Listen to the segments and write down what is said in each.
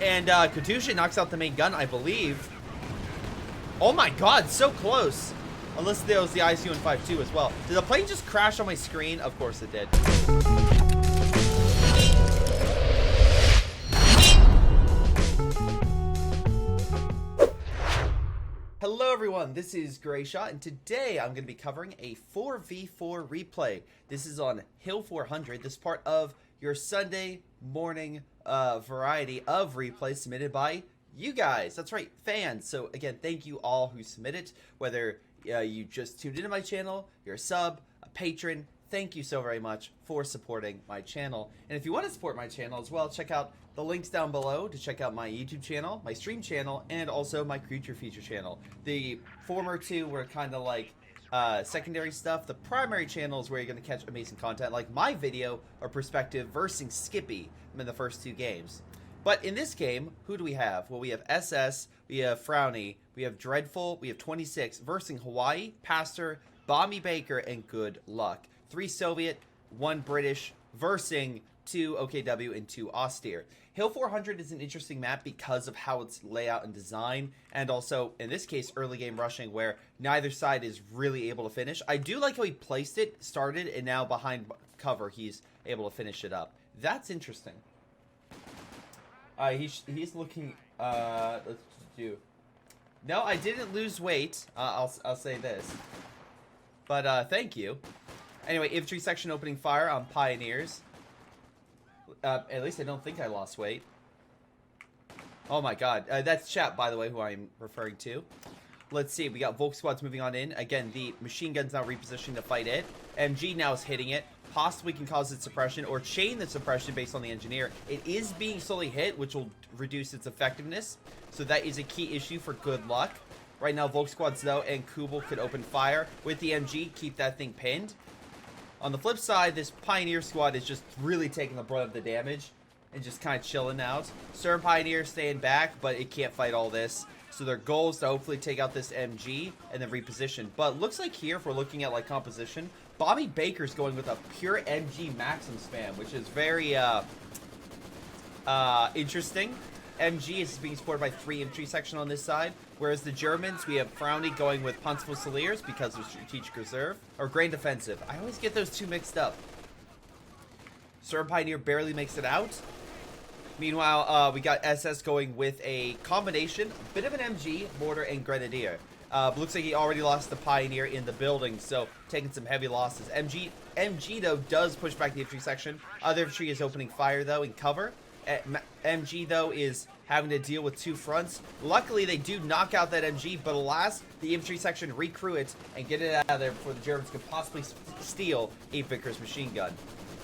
And Katusha knocks out the main gun, I believe. Oh my god, so close. Unless there was the ICU-152 as well. Did the plane just crash on my screen? Of course it did. Hello everyone, this is Greyshot, and today I'm going to be covering a 4v4 replay. This is on Hill 400. This is part of your Sunday morning variety of replays submitted by you guys. That's right, fans. So again, thank you all who submitted, whether you just tuned into my channel, you're a sub, a patron. Thank you so very much for supporting my channel. And if you want to support my channel as well, check out the links down below to check out my YouTube channel, my stream channel, and also my Creature Feature channel. The former two were kind of like secondary stuff. The primary channel is where you're going to catch amazing content like my video or perspective versing Skippy in the first two games. But in this game, who do we have? Well, we have SS, we have Frowny, we have Dreadful, we have 26, versing Hawaii, Pastor, Bomby Baker, and Good Luck. 3 Soviet, 1 British, versing 2 OKW and 2 Austere. Hill 400 is an interesting map because of how its layout and design, and also, in this case, early game rushing, where neither side is really able to finish. I do like how he placed it, started, and now behind cover, he's able to finish it up. That's interesting. He's looking, let's do. No, I didn't lose weight. I'll say this. But, thank you. Anyway, infantry section opening fire on Pioneers. At least I don't think I lost weight. Oh my god. That's Chap, by the way, who I'm referring to. Let's see. We got Volk squads moving on in. Again, the machine gun's now repositioning to fight it. MG now is hitting it. Possibly can cause its suppression or chain the suppression based on the engineer. It is being slowly hit, which will reduce its effectiveness. So that is a key issue for Good Luck. Right now, Volk squads, though, and Kubel could open fire with the MG, keep that thing pinned. On the flip side, this Pioneer squad is just really taking the brunt of the damage and just kind of chilling out. Certain Pioneers staying back, but it can't fight all this. So their goal is to hopefully take out this MG and then reposition. But looks like here, if we're looking at like composition, Bobby Baker's going with a pure MG maximum spam, which is very interesting. MG is being supported by 3 infantry section on this side, whereas the Germans, we have Frowny going with Panzerfusiliers because of strategic reserve, or Grand Defensive. I always get those two mixed up. Serb Pioneer barely makes it out. Meanwhile, we got SS going with a combination, a bit of an MG, Mortar, and Grenadier. Looks like he already lost the Pioneer in the building, so taking some heavy losses. MG though, does push back the infantry section. Other infantry is opening fire, though, in cover. MG, though, is having to deal with 2 fronts. Luckily, they do knock out that MG, but alas, the infantry section recrew it and get it out of there before the Germans could possibly steal a Vickers machine gun.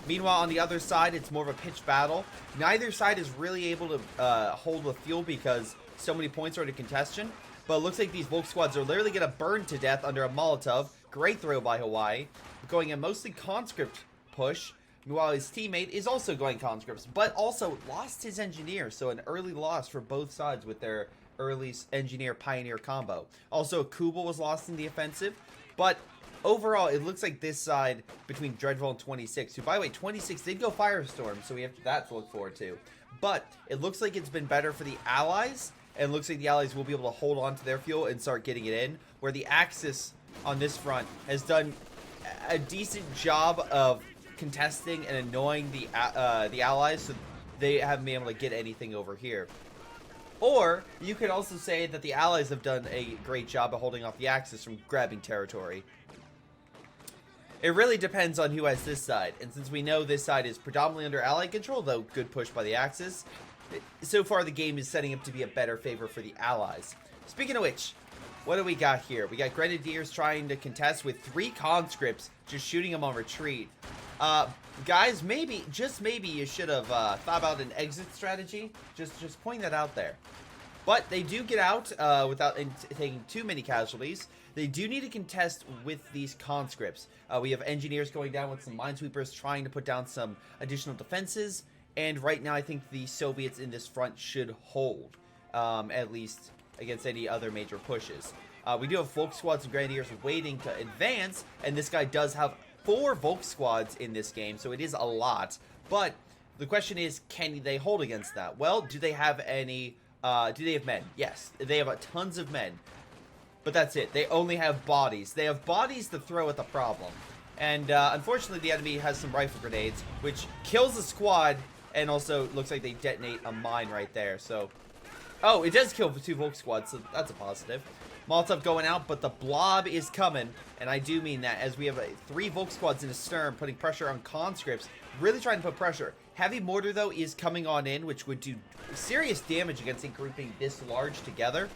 Meanwhile, on the other side, it's more of a pitched battle. Neither side is really able to hold the field because so many points are to contention. But it looks like these Volk squads are literally going to burn to death under a Molotov. Great throw by Hawaii. Going a mostly conscript push. Meanwhile, his teammate is also going conscripts, but also lost his engineer. So an early loss for both sides with their early engineer-pioneer combo. Also, Kubel was lost in the offensive. But overall, it looks like this side between Dreadful and 26, who, by the way, 26 did go Firestorm, so we have that to look forward to. But it looks like it's been better for the Allies, and it looks like the Allies will be able to hold on to their fuel and start getting it in, where the Axis on this front has done a decent job of contesting and annoying the Allies, so they haven't been able to get anything over here. Or you could also say that the Allies have done a great job of holding off the Axis from grabbing territory. It really depends on who has this side, and since we know this side is predominantly under Allied control, though good push by the Axis, so far the game is setting up to be a better favor for the Allies. Speaking of which, what do we got here? We got Grenadiers trying to contest with 3 conscripts, just shooting them on retreat. Guys, maybe, just maybe, you should have thought about an exit strategy. Just point that out there. But they do get out without taking too many casualties. They do need to contest with these conscripts. We have engineers going down with some minesweepers trying to put down some additional defenses. And right now, I think the Soviets in this front should hold, at least against any other major pushes. We do have Volk squads and Grenadiers waiting to advance, and this guy does have 4 Volk squads in this game, so it is a lot. But The question is, can they hold against that? Well, do they have any, do they have men? Yes, they have tons of men. But that's it. They only have bodies. They have bodies to throw at the problem. And unfortunately, the enemy has some rifle grenades, which kills the squad, and also looks like they detonate a mine right there. So, oh, it does kill 2 Volk squads, so that's a positive. Molotov going out, but the blob is coming, and I do mean that, as we have 3 Volk squads in the stern, putting pressure on conscripts, really trying to put pressure. Heavy mortar, though, is coming on in, which would do serious damage against a grouping this large together.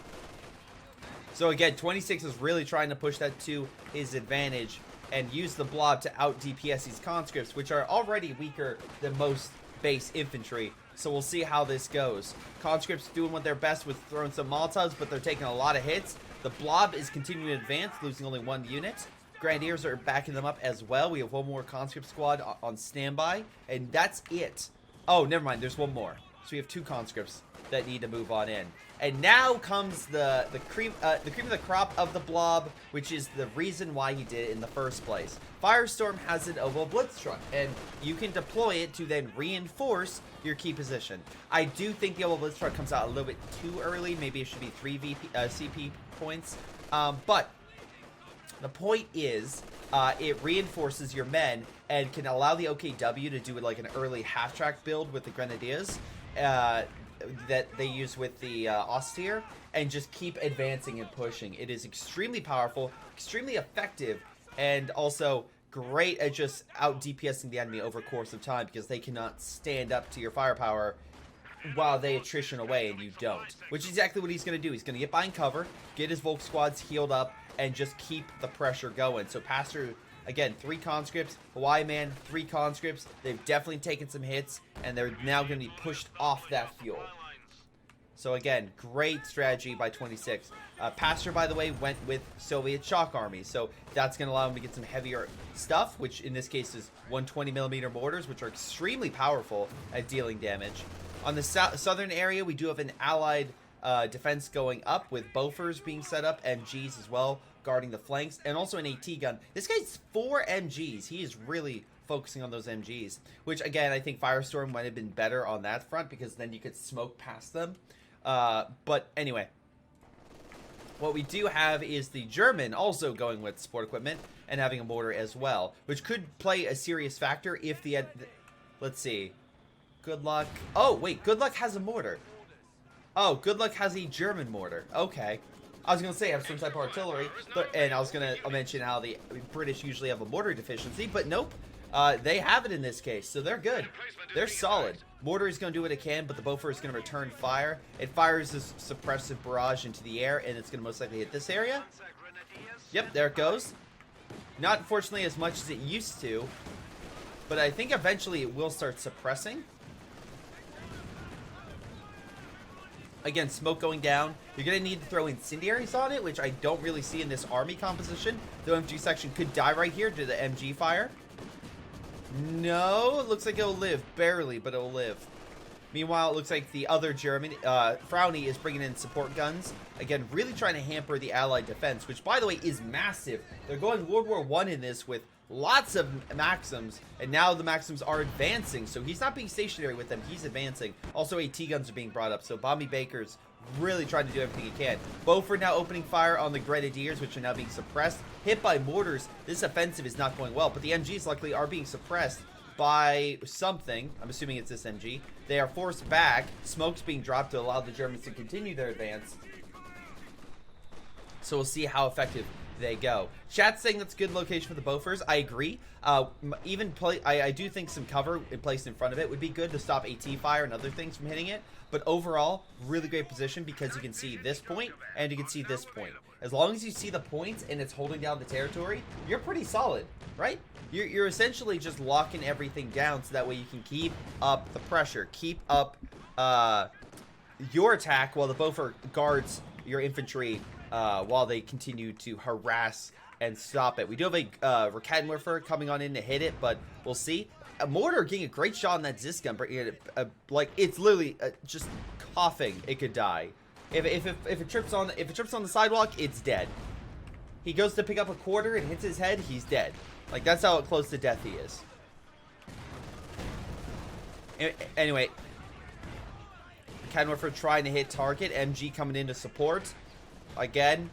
So again, 26 is really trying to push that to his advantage and use the blob to out DPS these conscripts, which are already weaker than most base infantry. So we'll see how this goes. Conscripts doing what they're best with throwing some Molotovs, but they're taking a lot of hits. The blob is continuing to advance, losing only 1 unit. Grenadiers are backing them up as well. We have 1 more conscript squad on standby, and that's it. Oh, never mind. There's 1 more. So we have 2 conscripts that need to move on in. And now comes the cream of the crop of the blob, which is the reason why he did it in the first place. Firestorm has an oval blitz truck, and you can deploy it to then reinforce your key position. I do think the oval blitz truck comes out a little bit too early. Maybe it should be 3 CP points. But the point is, it reinforces your men and can allow the OKW to do like an early half-track build with the Grenadiers that they use with the Austere, and just keep advancing and pushing. It is extremely powerful, extremely effective, and also great at just out DPSing the enemy over a course of time, because they cannot stand up to your firepower while they attrition away and you don't. Which is exactly what he's going to do. He's going to get behind cover, get his Volk squads healed up, and just keep the pressure going. So Pastor, again, 3 conscripts, Hawaii Man, 3 conscripts. They've definitely taken some hits, and they're now going to be pushed off that fuel. So again, great strategy by 26. Pastor, by the way, went with Soviet shock army, so that's going to allow him to get some heavier stuff, which in this case is 120mm mortars, which are extremely powerful at dealing damage. On the southern area, we do have an allied defense going up, with Bofors being set up, MGs as well, guarding the flanks, and also an AT gun. This guy's 4 MGs. He is really focusing on those MGs, which again, I think Firestorm might have been better on that front, because then you could smoke past them. But anyway, what we do have is the German also going with support equipment and having a mortar as well, which could play a serious factor if the let's see. Good Luck. Oh, wait. Good Luck has a mortar. Oh, Good Luck has a German mortar. Okay. I was going to say, I have some type of artillery, and I was going to mention how the British usually have a mortar deficiency, but nope. They have it in this case, so they're good. They're solid. Mortar is going to do what it can, but the Bofors is going to return fire. It fires this suppressive barrage into the air, and it's going to most likely hit this area. Yep, there it goes. Not, unfortunately, as much as it used to, but I think eventually it will start suppressing. Again, smoke going down. You're going to need to throw incendiaries on it, which I don't really see in this army composition. The MG section could die right here due to the MG fire. No, it looks like it'll live. Barely, but it'll live. Meanwhile, it looks like the other German, Frowny, is bringing in support guns. Again, really trying to hamper the Allied defense, which, by the way, is massive. They're going World War I in this with lots of Maxims, and now the Maxims are advancing, so he's not being stationary with them. He's advancing. Also, AT guns are being brought up, so Bomby Baker's really trying to do everything he can. Beaufort now opening fire on the Grenadiers, which are now being suppressed. Hit by mortars. This offensive is not going well, but the MGs luckily are being suppressed by something. I'm assuming it's this MG. They are forced back. Smoke's being dropped to allow the Germans to continue their advance. So we'll see how effective they go. Chat's saying that's a good location for the Bofors. I agree. I do think some cover placed in front of it would be good to stop AT fire and other things from hitting it. But overall, really great position, because you can see this point and you can see this point. As long as you see the points and it's holding down the territory, you're pretty solid, right? You're essentially just locking everything down, so that way you can keep up the pressure, keep up your attack, while the Beaufort guards your infantry while they continue to harass and stop it. We do have a Rakettenwerfer coming on in to hit it, but we'll see. A mortar getting a great shot on that Zis gun, like it's literally just coughing. It could die if it trips on the sidewalk. It's dead. He goes to pick up a quarter and hits his head. He's dead. Like, that's how close to death he is. Anyway, Kenworfer trying to hit target. MG coming in to support. Again,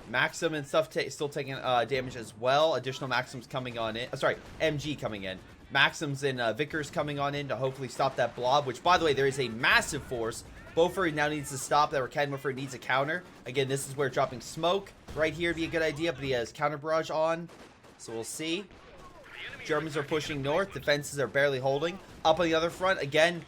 Maxim and stuff still taking damage as well. Additional Maxims coming on in. Sorry, MG coming in. Maxims and Vickers coming on in to hopefully stop that blob, which, by the way, there is a massive force. Beaufort now needs to stop that, where Kenworfer needs a counter. Again, this is where dropping smoke right here would be a good idea, but he has counter barrage on, so we'll see. Germans are pushing north. Defenses are barely holding. Up on the other front, again,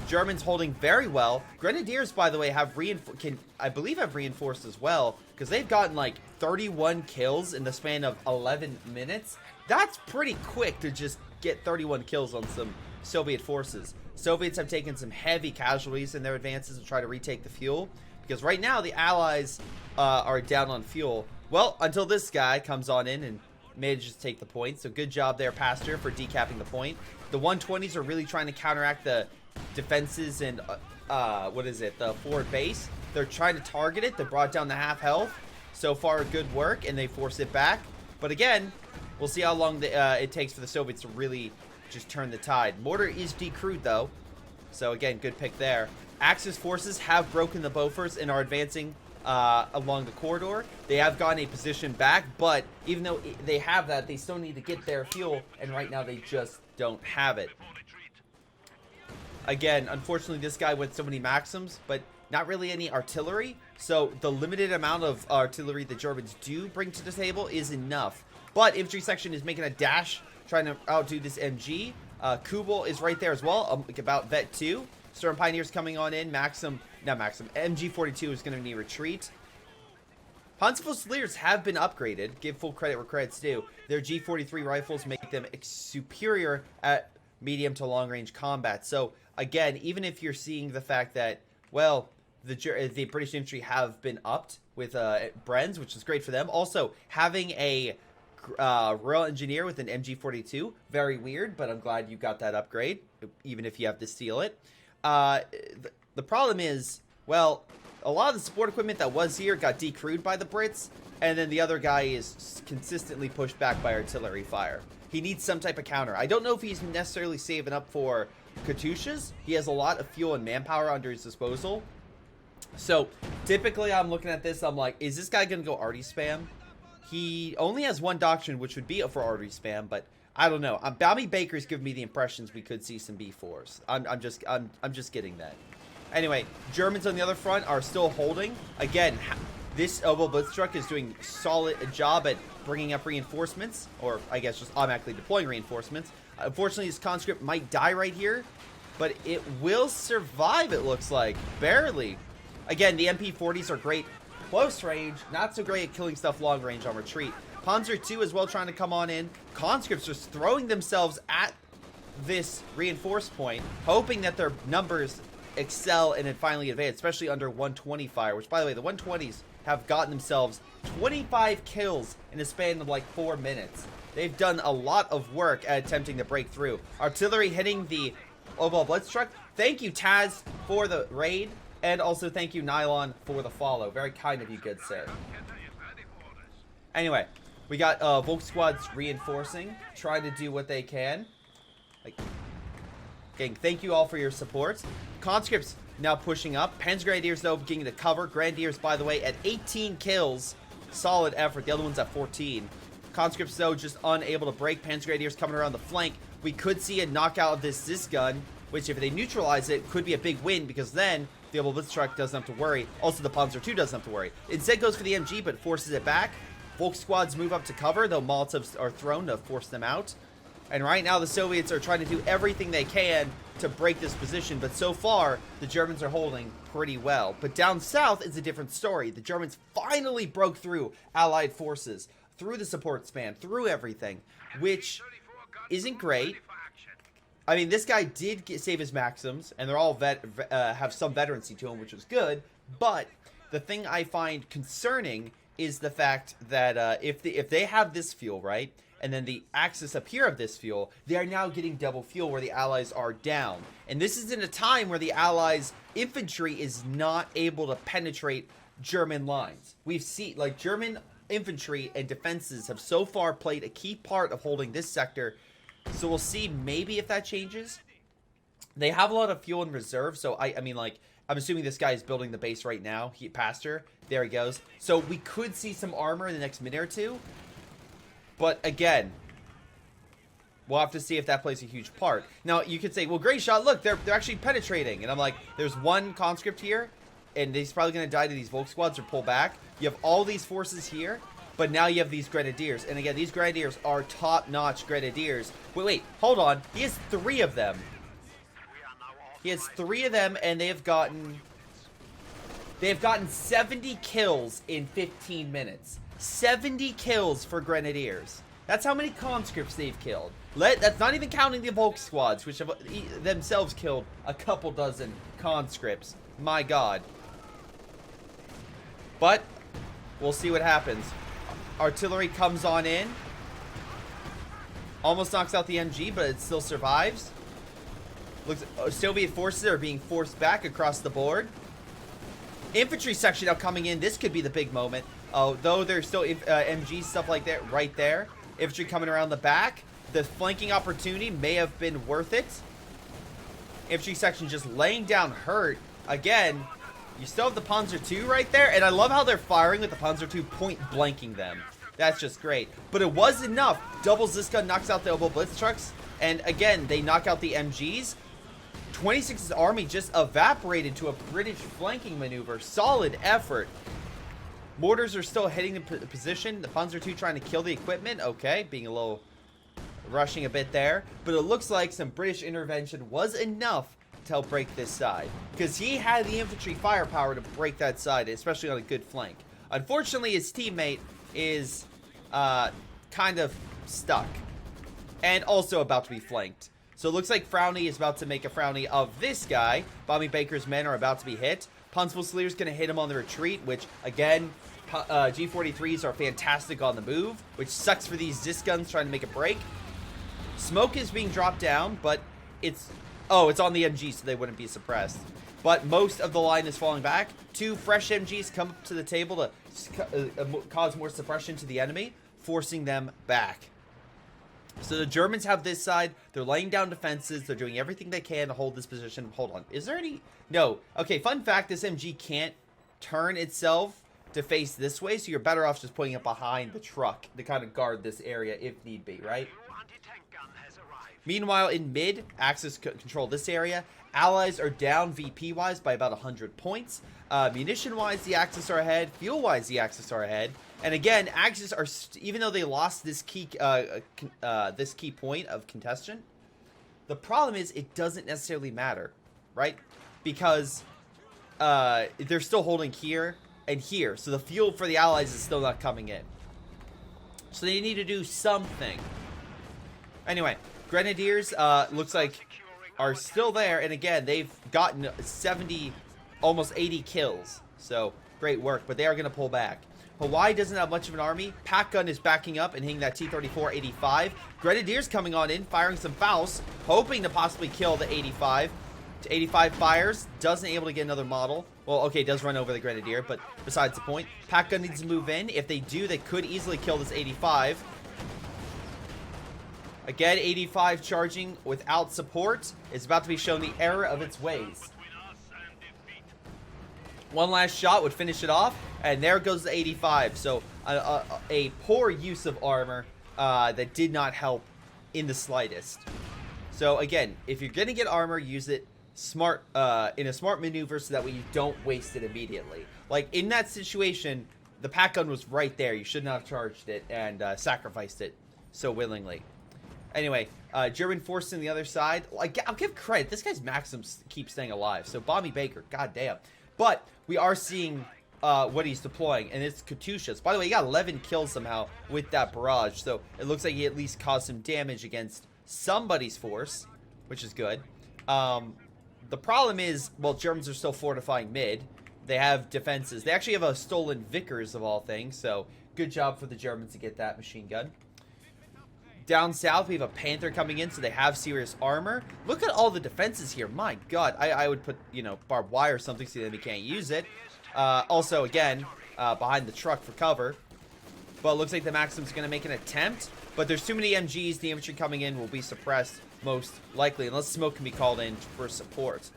Germans holding very well. Grenadiers, by the way, have reinforced as well, because they've gotten like 31 kills in the span of 11 minutes. That's pretty quick to just get 31 kills on some Soviet forces. Soviets have taken some heavy casualties in their advances to try to retake the fuel, because right now the Allies are down on fuel. Well, until this guy comes on in and manages to take the point. So good job there, Pastor, for decapping the point. The 120s are really trying to counteract the defenses and the forward base. They're trying to target it. They brought down the half health. So far, good work, and they force it back. But again, we'll see how long it takes for the Soviets to really just turn the tide. Mortar is decrewed, though. So again, good pick there. Axis forces have broken the Bofors and are advancing along the corridor. They have gotten a position back, but even though they have that, they still need to get their fuel, and right now they just don't have it. Again, unfortunately, this guy went so many Maxims, but not really any artillery. So the limited amount of artillery the Germans do bring to the table is enough. But infantry section is making a dash, trying to outdo this MG. Kubel is right there as well, about Vet 2. Storm Pioneers coming on in. MG42 is going to need retreat. Panzer Fusiliers have been upgraded. Give full credit where credit's due. Their G43 rifles make them superior at medium to long range combat. So again, even if you're seeing the fact that, well, the British infantry have been upped with Brenz, which is great for them. Also, having a Royal Engineer with an MG42, very weird, but I'm glad you got that upgrade, even if you have to steal it. The problem is, well, a lot of the support equipment that was here got decrewed by the Brits, and then the other guy is consistently pushed back by artillery fire. He needs some type of counter. I don't know if he's necessarily saving up for Katyushas. He has a lot of fuel and manpower under his disposal. So, typically I'm looking at this, I'm like, is this guy going to go arty spam? He only has one doctrine, which would be for arty spam, but I don't know. Bounty Baker's giving me the impressions we could see some B4s. I'm just getting that. Anyway, Germans on the other front are still holding. Again, this Oboe Blitztruck is doing a solid job at bringing up reinforcements, or I guess just automatically deploying reinforcements. Unfortunately, this conscript might die right here, but it will survive, it looks like. Barely. Again, the MP40s are great close range, not so great at killing stuff long range on retreat. Panzer II as well trying to come on in. Conscripts just throwing themselves at this reinforced point, hoping that their numbers excel and then finally advance, especially under 120 fire, which, by the way, the 120s have gotten themselves 25 kills in a span of like 4 minutes. They've done a lot of work at attempting to break through. Artillery hitting the Oboe Blitztruck. Thank you, Taz, for the raid, and also thank you, Nylon, for the follow. Very kind of you, good sir. Anyway, we got Volk squads reinforcing, trying to do what they can. Gang, thank you all for your support. Conscripts now pushing up. Panzer Grenadiers, though, getting the cover. Grenadiers, by the way, at 18 kills. Solid effort. The other one's at 14. Conscripts, though, just unable to break. Panzer Grenadiers coming around the flank. We could see a knockout of this gun, which, if they neutralize it, could be a big win, because then the Oboe Blitztruck doesn't have to worry. Also, the Panzer II doesn't have to worry. Instead goes for the MG, but forces it back. Volk squads move up to cover, though Molotovs are thrown to force them out. And right now, the Soviets are trying to do everything they can to break this position, but so far, the Germans are holding pretty well. But down south is a different story. The Germans finally broke through Allied forces, through the support span, through everything, which isn't great. I mean, this guy did save his Maxims, and they're all have some veterancy to them, which was good. But the thing I find concerning is the fact that if they have this fuel, right, and then the axis up here of this fuel, they are now getting double fuel where the Allies are down. And this is in a time where the Allies' infantry is not able to penetrate German lines. We've seen, like, German infantry and defenses have so far played a key part of holding this sector. So we'll see maybe if that changes. They have a lot of fuel in reserve, so I mean, like, I'm assuming this guy is building the base right now. Pastor. There he goes. So we could see some armor in the next minute or two. But again, we'll have to see if that plays a huge part. Now, you could say, well, great shot. Look, they're actually penetrating. And I'm like, there's one conscript here, and he's probably going to die to these Volk squads or pull back. You have all these forces here, but now you have these grenadiers. And again, these grenadiers are top-notch grenadiers. Wait, hold on. He has 3 of them. He has 3 of them, and they have gotten 70 kills in 15 minutes. 70 kills for grenadiers. That's how many conscripts they've killed. That's not even counting the Volk squads, which have themselves killed a couple dozen conscripts. My God. But we'll see what happens. Artillery comes on in. Almost knocks out the MG, but it still survives. Looks, Soviet forces are being forced back across the board. Infantry section now coming in. This could be the big moment. Though there's still MG stuff like that right there. Infantry coming around the back. The flanking opportunity may have been worth it. Infantry section just laying down hurt. Again, you still have the Panzer II right there. And I love how they're firing with the Panzer II point blanking them. That's just great. But it was enough. Doubles this gun, knocks out the Oboe Blitz trucks. And again, they knock out the MGs. 26's army just evaporated to a British flanking maneuver. Solid effort. Mortars are still hitting the position. The Panzer II trying to kill the equipment. Okay, being a little rushing a bit there. But it looks like some British intervention was enough to help break this side. Because he had the infantry firepower to break that side, especially on a good flank. Unfortunately, his teammate is kind of stuck. And also about to be flanked. So it looks like Frowny is about to make a Frowny of this guy. Bobby Baker's men are about to be hit. Panzerfusiliers going to hit him on the retreat, which, again, G43s are fantastic on the move, which sucks for these disc guns trying to make a break. Smoke is being dropped down, but it's on the MG, so they wouldn't be suppressed. But most of the line is falling back. 2 fresh MGs come up to the table to cause more suppression to the enemy, forcing them back. So the Germans have this side. They're laying down defenses. They're doing everything they can to hold this position. Hold on. Is there any... No. Okay, fun fact, this MG can't turn itself to face this way, so you're better off just putting it behind the truck to kind of guard this area if need be, right? Meanwhile, in mid, Axis control this area. Allies are down VP-wise by about 100 points. Munition-wise, the Axis are ahead. Fuel-wise, the Axis are ahead. And again, Axis are, even though they lost this key point of contention, the problem is it doesn't necessarily matter, right? Because they're still holding here and here. So the fuel for the Allies is still not coming in. So they need to do something. Anyway, Grenadiers, looks like, are still there. And again, they've gotten 70, almost 80 kills. So, great work. But they are going to pull back. Hawaii doesn't have much of an army. Pack gun is backing up and hitting that T-34-85. Grenadiers coming on in, firing some Faust, hoping to possibly kill the 85. To 85 fires, doesn't able to get another model. Well, okay, does run over the Grenadier, but besides the point. Pack gun needs to move in. If they do, they could easily kill this 85. Again, 85 charging without support is about to be shown the error of its ways. One last shot would finish it off, and there goes the 85. So a poor use of armor that did not help in the slightest. So again, if you're gonna get armor, use it smart in a smart maneuver so that way you don't waste it immediately. Like in that situation, the pack gun was right there. You should not have charged it and sacrificed it so willingly. Anyway, German forces on the other side. Like, I'll give credit. This guy's Maxims keeps staying alive. So Bobby Baker, goddamn. But we are seeing what he's deploying, and it's Katyushas. By the way, he got 11 kills somehow with that barrage. So it looks like he at least caused some damage against somebody's force, which is good. The problem is, well, Germans are still fortifying mid. They have defenses. They actually have a stolen Vickers of all things. So good job for the Germans to get that machine gun. Down south, we have a Panther coming in, so they have serious armor. Look at all the defenses here. My God, I would put, you know, barbed wire or something so that we can't use it. Also, again, behind the truck for cover. But it looks like the Maxim's going to make an attempt. But there's too many MGs. The infantry coming in will be suppressed. most likely, unless smoke can be called in for support.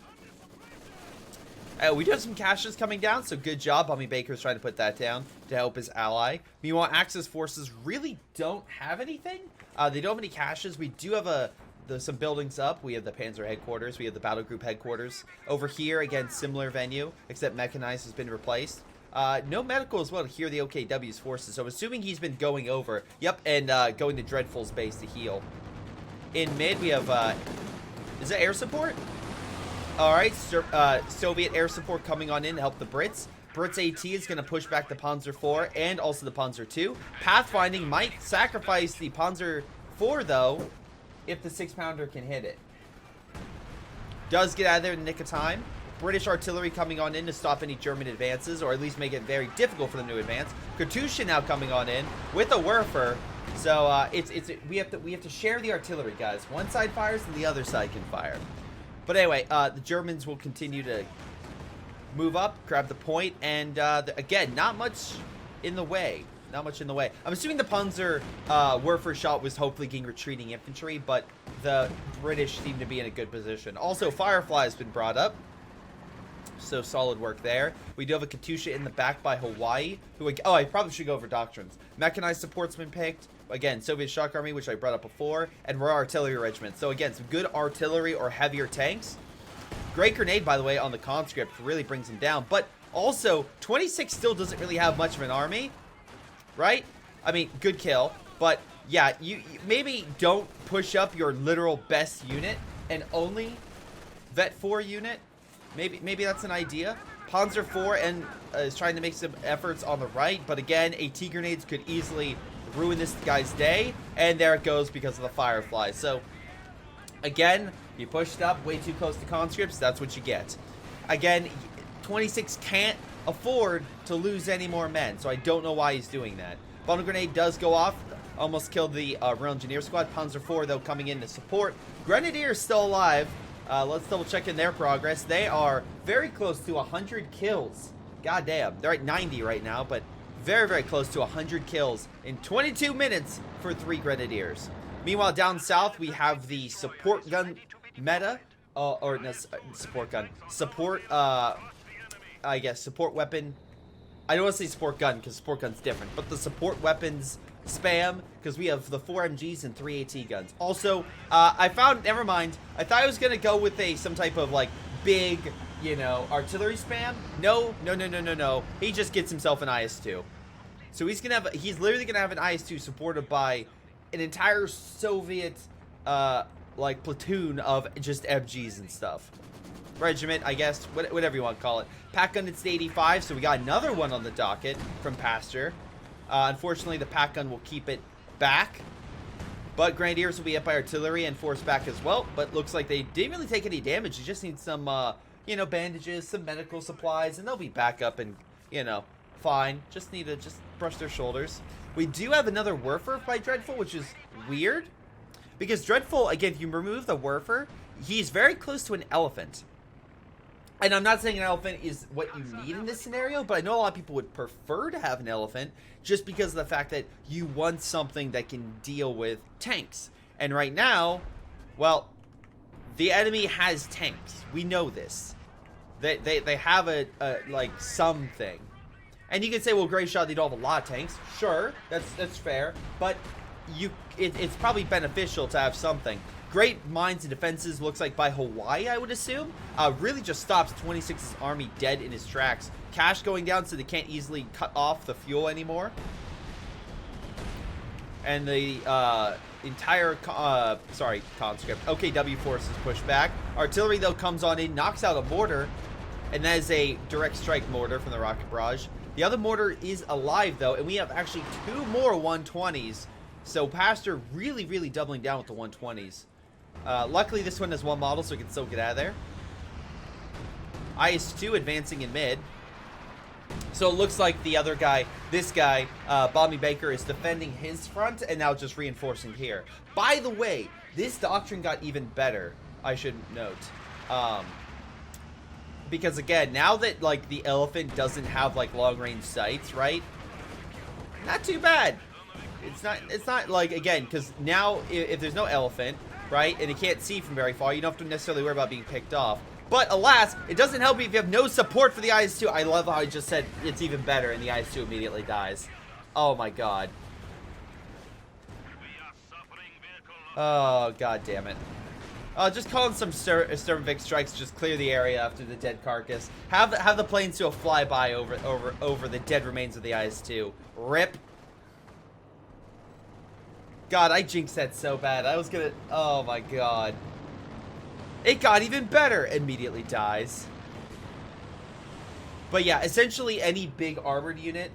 We do have some caches coming down, so good job. Bummy Baker's trying to put that down to help his ally. Meanwhile, Axis forces really don't have anything. They don't have any caches. We do have some buildings up. We have the Panzer headquarters. We have the battle group headquarters. Over here, again, similar venue, except mechanized has been replaced. No medical as well to hear the OKW's forces, so I'm assuming he's been going over. Yep, and going to Dreadful's base to heal. In mid, we have, is it air support? Alright, Soviet air support coming on in to help the Brits. Brits AT is going to push back the Panzer IV and also the Panzer II. Pathfinding might sacrifice the Panzer IV, though, if the 6-pounder can hit it. Does get out of there in the nick of time. British artillery coming on in to stop any German advances, or at least make it very difficult for them to advance. Katusha now coming on in with a Werfer. So we have to share the artillery, guys. One side fires and the other side can fire. But anyway, the Germans will continue to move up, grab the point, and again, not much in the way. Not much in the way. I'm assuming the Panzer Werfer shot was hopefully getting retreating infantry, but the British seem to be in a good position. Also, Firefly has been brought up. So solid work there. We do have a Katusha in the back by Hawaii. I probably should go over doctrines. Mechanized support's been picked. Again, Soviet Shock Army, which I brought up before. And Royal Artillery Regiment. So again, some good artillery or heavier tanks. Great grenade, by the way, on the conscript. Really brings him down. But also, 26 still doesn't really have much of an army. Right? I mean, good kill. But yeah, you maybe don't push up your literal best unit and only Vet 4 unit. Maybe that's an idea. Panzer IV and is trying to make some efforts on the right, but again, AT grenades could easily ruin this guy's day, and there it goes because of the Firefly. So again, you pushed up way too close to conscripts, that's what you get. Again, 26 can't afford to lose any more men, so I don't know why he's doing that. Bundle grenade does go off, almost killed the Royal Engineer squad. Panzer IV, though, coming in to support. Grenadier is still alive. Let's double check in their progress. They are very close to 100 kills. God damn. They're at 90 right now, but very, very close to 100 kills in 22 minutes for 3 Grenadiers. Meanwhile, down south, we have the support gun meta. Or no, support gun. Support, I guess, support weapon. I don't want to say support gun, because support gun's different. But the support weapons spam, because we have the 4 MGs and 3 AT guns. Also, never mind. I thought I was going to go with some type of, like, big, artillery spam. No. He just gets himself an IS-2. So he's literally going to have an IS-2 supported by an entire Soviet, platoon of just MGs and stuff. Regiment, I guess, whatever you want to call it. Pack gun, it's 85, so we got another one on the docket from Pasteur. Unfortunately, the pack gun will keep it back. But Grenadiers will be up by artillery and force back as well. But looks like they didn't really take any damage. You just need some, bandages, some medical supplies, and they'll be back up and, fine. Just need to brush their shoulders. We do have another Werfer by Dreadful, which is weird. Because Dreadful, again, if you remove the Werfer, he's very close to an elephant. And I'm not saying an elephant is what you need in this scenario, but I know a lot of people would prefer to have an elephant just because of the fact that you want something that can deal with tanks. And right now, well, the enemy has tanks. We know this. They have something. And you can say, well, Greyshot, they don't have a lot of tanks. Sure, that's fair. But it's probably beneficial to have something. Great mines and defenses, looks like by Hawaii, I would assume. Really just stops 26's army dead in his tracks. Cash going down so they can't easily cut off the fuel anymore. And the entire, conscript, OKW forces push back. Artillery, though, comes on in, knocks out a mortar. And that is a direct strike mortar from the rocket barrage. The other mortar is alive, though, and we have actually 2 more 120s. So Pasteur really, really doubling down with the 120s. Luckily, this one has 1 model, so it can still get out of there. IS-2 advancing in mid. So it looks like the other guy, this guy, Bobby Baker, is defending his front and now just reinforcing here. By the way, this doctrine got even better, I should note. Because again, now that the elephant doesn't have long-range sights, right? Not too bad. It's not again, because now if there's no elephant, right? And it can't see from very far. You don't have to necessarily worry about being picked off. But alas, it doesn't help you if you have no support for the IS-2. I love how I just said it's even better, and the IS-2 immediately dies. Oh my god. Oh, god damn it. Just call in some Sturmovik strikes, just clear the area after the dead carcass. Have the planes do a flyby over the dead remains of the IS-2. Rip. God, I jinxed that so bad. I was gonna... Oh my god. It got even better. Immediately dies. But yeah, essentially any big armored unit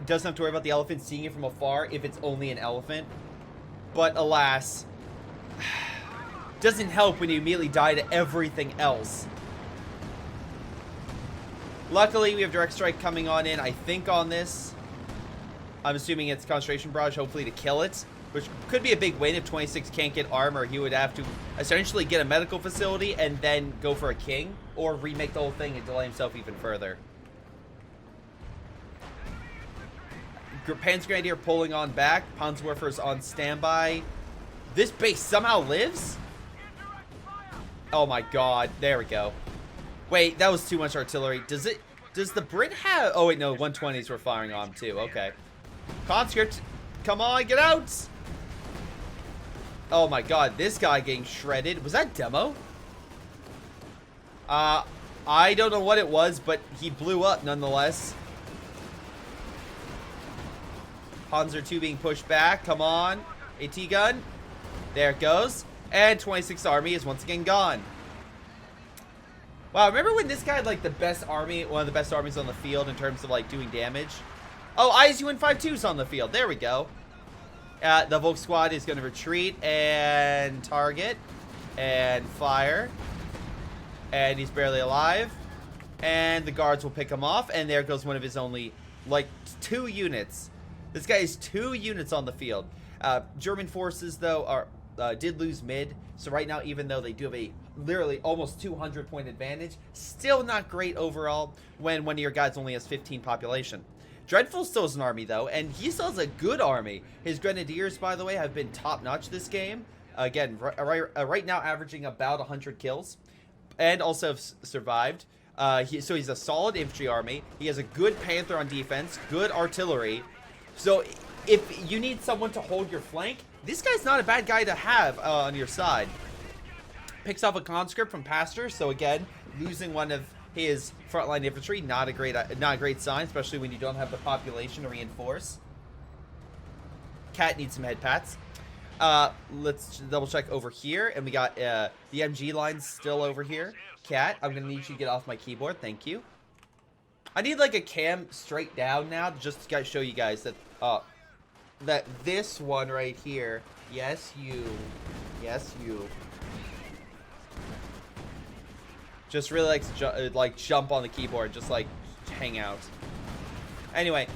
doesn't have to worry about the elephant seeing it from afar if it's only an elephant. But alas, doesn't help when you immediately die to everything else. Luckily, we have direct strike coming on in, I think, on this. I'm assuming it's concentration barrage, hopefully to kill it, which could be a big win. If 26 can't get armor, he would have to essentially get a medical facility and then go for a king, or remake the whole thing and delay himself even further. Panzer Grenadier pulling on back. Panzerwerfer's on standby. This base somehow lives? Oh my god. There we go. Wait, that was too much artillery. Does the Brit have... Oh wait, no. 120s were firing on too. Okay. Conscript, come on, get out! Oh my god, this guy getting shredded. Was that demo? I don't know what it was, but he blew up nonetheless. Panzer II being pushed back. Come on. AT gun. There it goes. And 26th Army is once again gone. Wow, remember when this guy had like the best army, one of the best armies on the field in terms of like doing damage? Oh, ISUN-52's on the field. There we go. The Volk squad is going to retreat and target and fire. And he's barely alive. And the guards will pick him off. And there goes one of his only, like, 2 units. This guy has 2 units on the field. German forces, though, did lose mid. So right now, even though they do have a literally almost 200-point advantage, still not great overall when one of your guys only has 15 population. Dreadful still has an army, though, and he still has a good army. His grenadiers, by the way, have been top-notch this game. Again, right now averaging about 100 kills, and also have survived. So he's a solid infantry army. He has a good Panther on defense, good artillery. So if you need someone to hold your flank, this guy's not a bad guy to have on your side. Picks off a conscript from Pastor, so again, losing one of his frontline infantry, not a great sign, especially when you don't have the population to reinforce. Cat needs some head pats. Let's double check over here, and we got the MG lines still over here. Cat, I'm gonna need you to get off my keyboard, thank you. I need like a cam straight down now to just show you guys that that this one right here, yes you, just really likes to like jump on the keyboard, just like hang out. Anyway,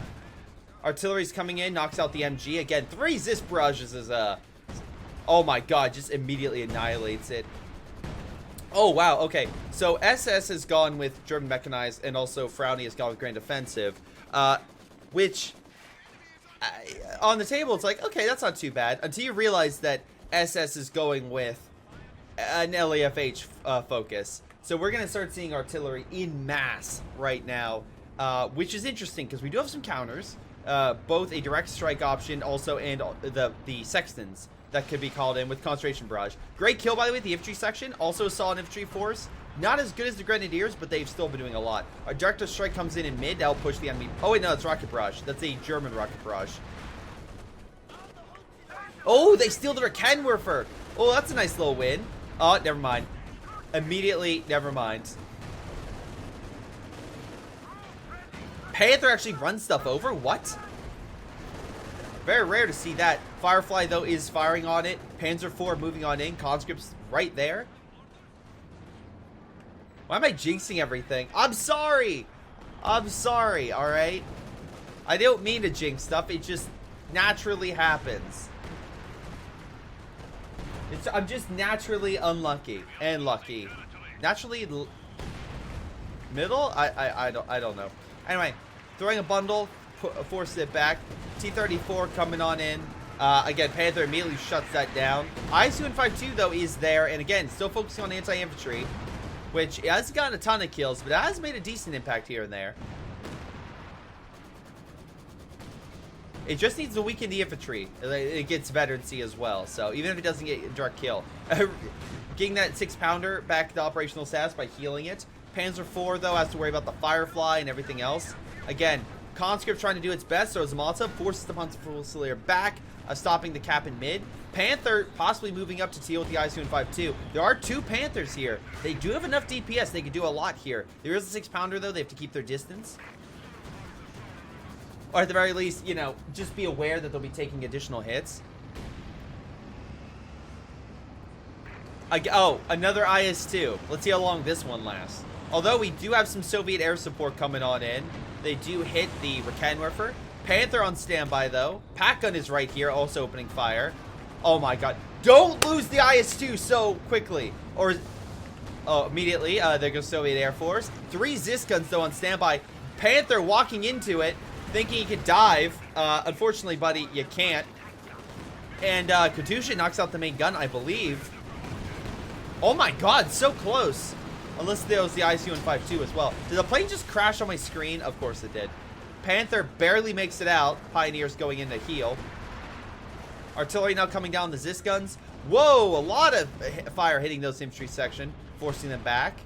artillery's coming in, knocks out the MG again. 3 resist barrages is oh my god, just immediately annihilates it. Oh wow, okay, so SS has gone with German mechanized, and also Frowny has gone with Grand Offensive, which on the table it's like, okay, that's not too bad, until you realize that SS is going with an LAFH focus. So we're going to start seeing artillery in mass right now, which is interesting because we do have some counters, both a direct strike option also, and the Sextons that could be called in with concentration barrage. Great kill, by the way, the infantry section. Also a solid infantry force. Not as good as the grenadiers, but they've still been doing a lot. Our direct strike comes in mid to help push the enemy. Oh wait, no, it's rocket barrage. That's a German rocket barrage. Oh, they steal the Rakenwerfer. Oh, that's a nice little win. Oh, never mind. Immediately, never mind. Panther actually runs stuff over? What? Very rare to see that. Firefly, though, is firing on it. Panzer IV moving on in. Conscripts right there. Why am I jinxing everything? I'm sorry! I'm sorry, alright? I don't mean to jinx stuff. It just naturally happens. I'm just naturally unlucky. And lucky. Naturally... middle? I don't know. Anyway, throwing a bundle. Force it back. T-34 coming on in. Again, Panther immediately shuts that down. ISU and 5-2, though, is there. And again, still focusing on anti-infantry, which hasn't gotten a ton of kills, but it has made a decent impact here and there. It just needs to weaken the infantry. It gets veterancy as well, so even if it doesn't get a direct kill. Getting that 6-pounder back to operational status by healing it. Panzer IV, though, has to worry about the Firefly and everything else. Again, Conscript trying to do its best, so Zamata forces the Panzer back, stopping the cap in mid. Panther possibly moving up to deal with the ISU and 5-2. There are 2 Panthers here. They do have enough DPS. They can do a lot here. There is a 6-pounder, though. They have to keep their distance. Or at the very least, you know, just be aware that they'll be taking additional hits. Oh, another IS-2. Let's see how long this one lasts. Although we do have some Soviet air support coming on in. They do hit the Raketenwerfer. Panther on standby, though. Pack gun is right here, also opening fire. Oh my god. Don't lose the IS-2 so quickly. Or, oh, immediately, there goes Soviet Air Force. 3 Zis guns, though, on standby. Panther walking into it, thinking he could dive. Unfortunately, buddy, you can't. And Katusha knocks out the main gun, I believe. Oh my god, so close. Unless there was the ICU and 5-2 as well. Did the plane just crash on my screen? Of course it did. Panther barely makes it out. Pioneers going in to heal. Artillery now coming down the Zis guns. Whoa, a lot of fire hitting those infantry section, forcing them back.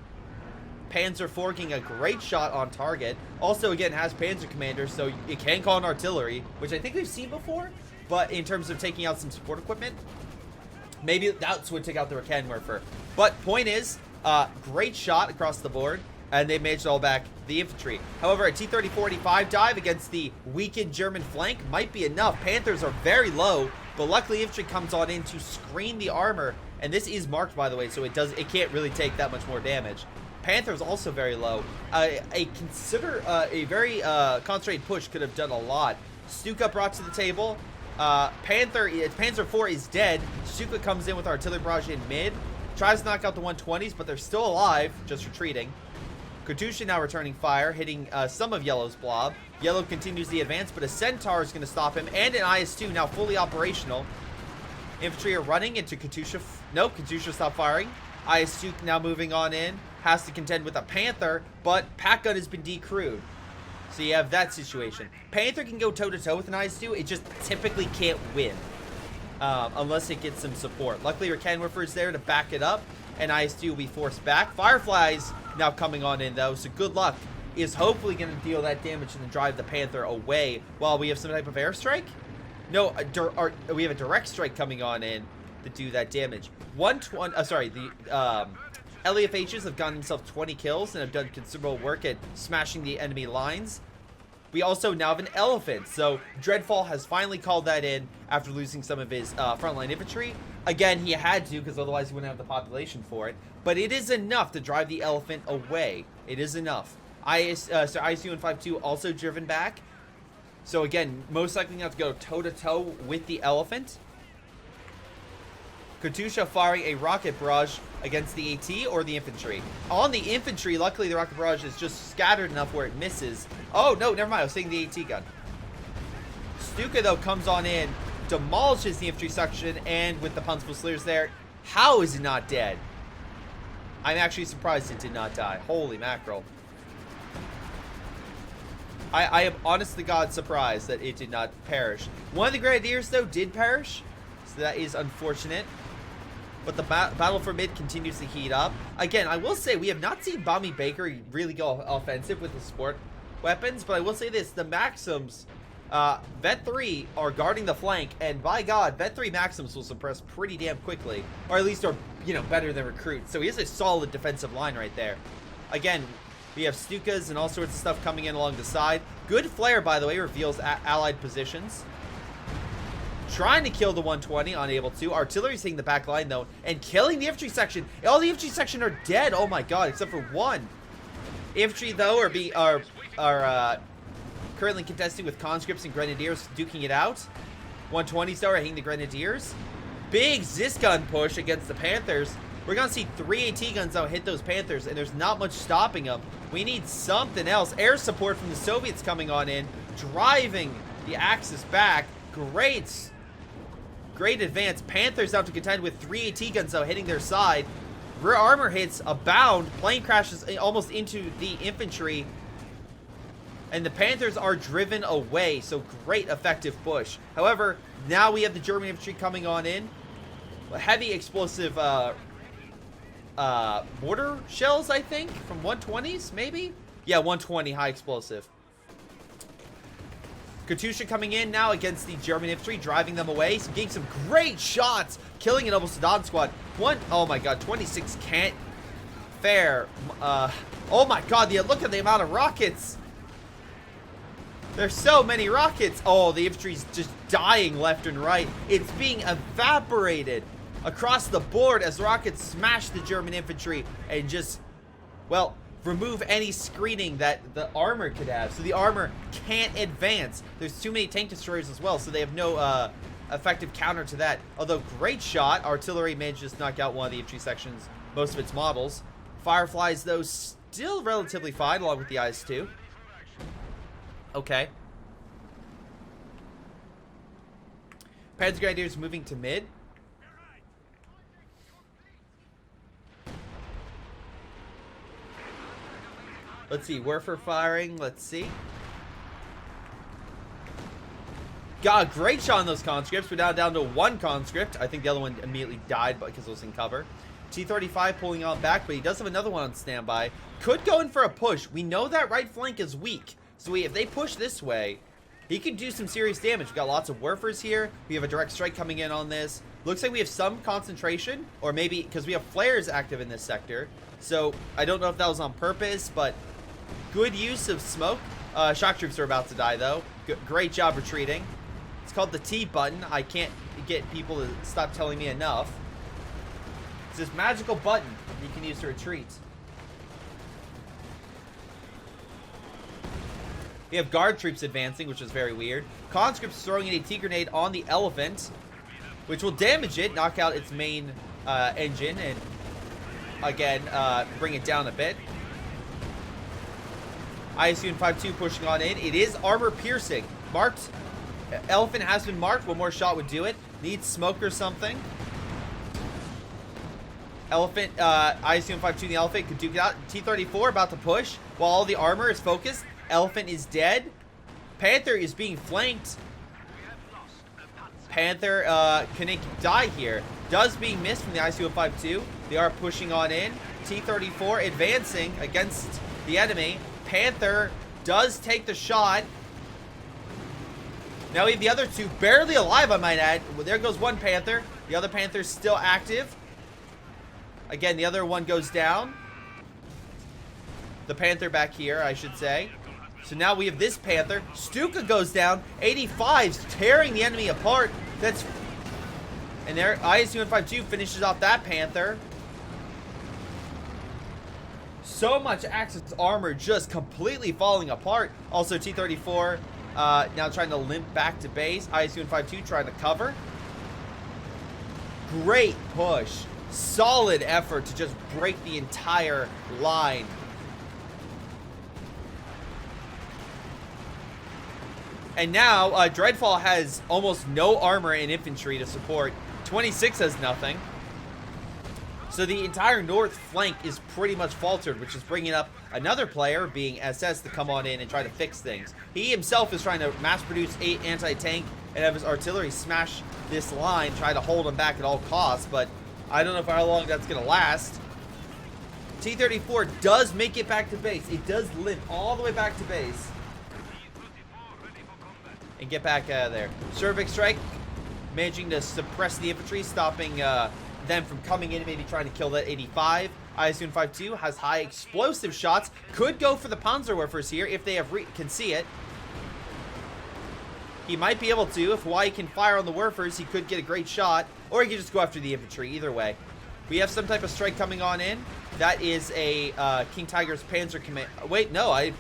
Panzer IV getting a great shot on target. Also, again, has Panzer Commander, so it can call an artillery, which I think we've seen before. But in terms of taking out some support equipment, maybe that's what took out the Raketenwerfer. But point is, great shot across the board, and they managed to hold back the infantry. However, a T-30-45 dive against the weakened German flank might be enough. Panthers are very low, but luckily infantry comes on in to screen the armor. And this is marked, by the way, so it can't really take that much more damage. Panther's also very low. A very concentrated push could have done a lot. Stuka brought to the table. Panzer IV is dead. Stuka comes in with artillery barrage in mid. Tries to knock out the 120s, but they're still alive, just retreating. Katusha now returning fire, hitting some of Yellow's blob. Yellow continues the advance, but a Centaur is going to stop him, and an IS-2 now fully operational. Infantry are running into Katusha. Nope, Katusha stopped firing. IS-2 now moving on in. Has to contend with a Panther, but Pack Gun has been decrewed. So you have that situation. Panther can go toe-to-toe with an IS-2. It just typically can't win. Unless it gets some support. Luckily, Raketenwerfer is there to back it up, and IS-2 will be forced back. Fireflies now coming on in, though, so good luck is hopefully going to deal that damage and then drive the Panther away while we have some type of airstrike. No, we have a direct strike coming on in to do that damage. The LEFHs have gotten themselves 20 kills and have done considerable work at smashing the enemy lines. We also now have an elephant, so Dreadfall has finally called that in after losing some of his frontline infantry. Again, he had to, because otherwise he wouldn't have the population for it. But it is enough to drive the elephant away. It is enough. ISU and 5-2 also driven back. So again, most likely going to have to go toe-to-toe with the elephant. Katusha firing a rocket barrage against the AT or the infantry. On the infantry, luckily the rocket barrage is just scattered enough where it misses. Oh, no, never mind. I was saying the AT gun. Stuka, though, comes on in, demolishes the infantry section, and with the Panzerfusiliers there, how is it not dead? I'm actually surprised it did not die. Holy mackerel. I am honest to God surprised that it did not perish. One of the Grenadiers, though, did perish, so that is unfortunate. But the battle for mid continues to heat up. Again, I will say we have not seen Bomby Baker really go offensive with the support weapons, but I will say this, the Maxims, Vet 3 are guarding the flank, and by God, Vet 3 Maxims will suppress pretty damn quickly, or at least are, you know, better than Recruits. So he has a solid defensive line right there. Again, we have Stukas and all sorts of stuff coming in along the side. Good flare, by the way, reveals allied positions. Trying to kill the 120, unable to. Artillery's hitting the back line, though, and killing the infantry section. All the infantry section are dead. Oh my God, except for one. Infantry, though, are currently contesting with conscripts and grenadiers, duking it out. 120s, though, are hitting the grenadiers. Big Zis gun push against the Panthers. We're going to see 3 AT guns now hit those Panthers, and there's not much stopping them. We need something else. Air support from the Soviets coming on in, driving the Axis back. Great Great advance. Panthers have to contend with 3 AT guns, though, hitting their side. Rear armor hits abound. Plane crashes almost into the infantry. And the Panthers are driven away, so great effective push. However, now we have the German infantry coming on in. Heavy explosive mortar shells, I think, from 120s, maybe? Yeah, 120 high explosive. Katusha coming in now against the German infantry, driving them away. So getting some great shots, killing an almost Dawn squad. Oh my god, 26 can't fare. Oh my god, look at the amount of rockets. There's so many rockets. Oh, the infantry's just dying left and right. It's being evaporated across the board as rockets smash the German infantry and just, well, remove any screening that the armor could have. So the armor can't advance. There's too many tank destroyers as well, so they have no effective counter to that. Although, great shot. Artillery manages to knock out one of the infantry sections, most of its models. Fireflies, though, still relatively fine, along with the IS-2. Okay. Panzer Grenadiers moving to mid. Let's see. Werfer firing. Let's see. Got a great shot on those conscripts. We're now down to 1 conscript. I think the other one immediately died because it was in cover. T-35 pulling on back, but he does have another one on standby. Could go in for a push. We know that right flank is weak. So if they push this way, he could do some serious damage. We've got lots of Werfers here. We have a direct strike coming in on this. Looks like we have some concentration, or maybe because we have flares active in this sector. So I don't know if that was on purpose, but good use of smoke. Shock troops are about to die, though. Great job retreating. It's called the T button. I can't get people to stop telling me enough. It's this magical button you can use to retreat. We have guard troops advancing, which is very weird. Conscripts throwing an AT grenade on the elephant, which will damage it, knock out its main engine, and again, bring it down a bit. ISU 5-2 pushing on in. It is armor piercing. Marked. Elephant has been marked. One more shot would do it. Needs smoke or something. Elephant, ISU 5-2 the elephant could duke it out. T-34 about to push while all the armor is focused. Elephant is dead. Panther is being flanked. Panther can die here. Does being missed from the ISU 5-2. They are pushing on in. T-34 advancing against the enemy. Panther does take the shot. Now we have the other two barely alive, I might add. Well, there goes one Panther. The other Panther's still active. Again, the other one goes down. The Panther back here, I should say. So now we have this Panther. Stuka goes down. 85's tearing the enemy apart. And there, ISU 5-2 finishes off that Panther. So much Axis armor just completely falling apart. Also, T-34 now trying to limp back to base. ISU 5-2 trying to cover. Great push. Solid effort to just break the entire line. And now, Dreadfall has almost no armor and infantry to support. 26 has nothing. So the entire north flank is pretty much faltered, which is bringing up another player, being SS, to come on in and try to fix things. He himself is trying to mass-produce 8 anti-tank and have his artillery smash this line, try to hold him back at all costs, but I don't know for how long that's going to last. T-34 does make it back to base. It does limp all the way back to base. And get back out of there. Cervix strike, managing to suppress the infantry, stopping them from coming in and maybe trying to kill that 85. ISU 5-2 has high explosive shots. Could go for the Panzerwerfers here if they can see it. He might be able to. If Hawaii can fire on the Werfers, he could get a great shot. Or he could just go after the infantry. Either way. We have some type of strike coming on in. That is a King Tiger's Panzer command. Wait, no.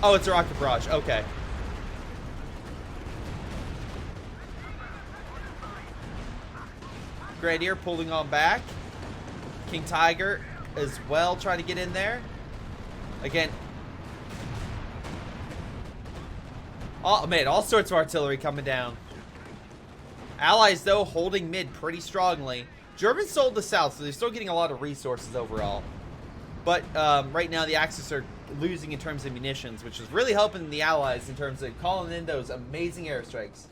Oh, it's a rocket barrage. Okay. Grenadier pulling on back. King Tiger as well trying to get in there. Again. Oh man, all sorts of artillery coming down. Allies, though, holding mid pretty strongly. Germans sold the south, so they're still getting a lot of resources overall. But right now, the Axis are losing in terms of munitions, which is really helping the Allies in terms of calling in those amazing airstrikes.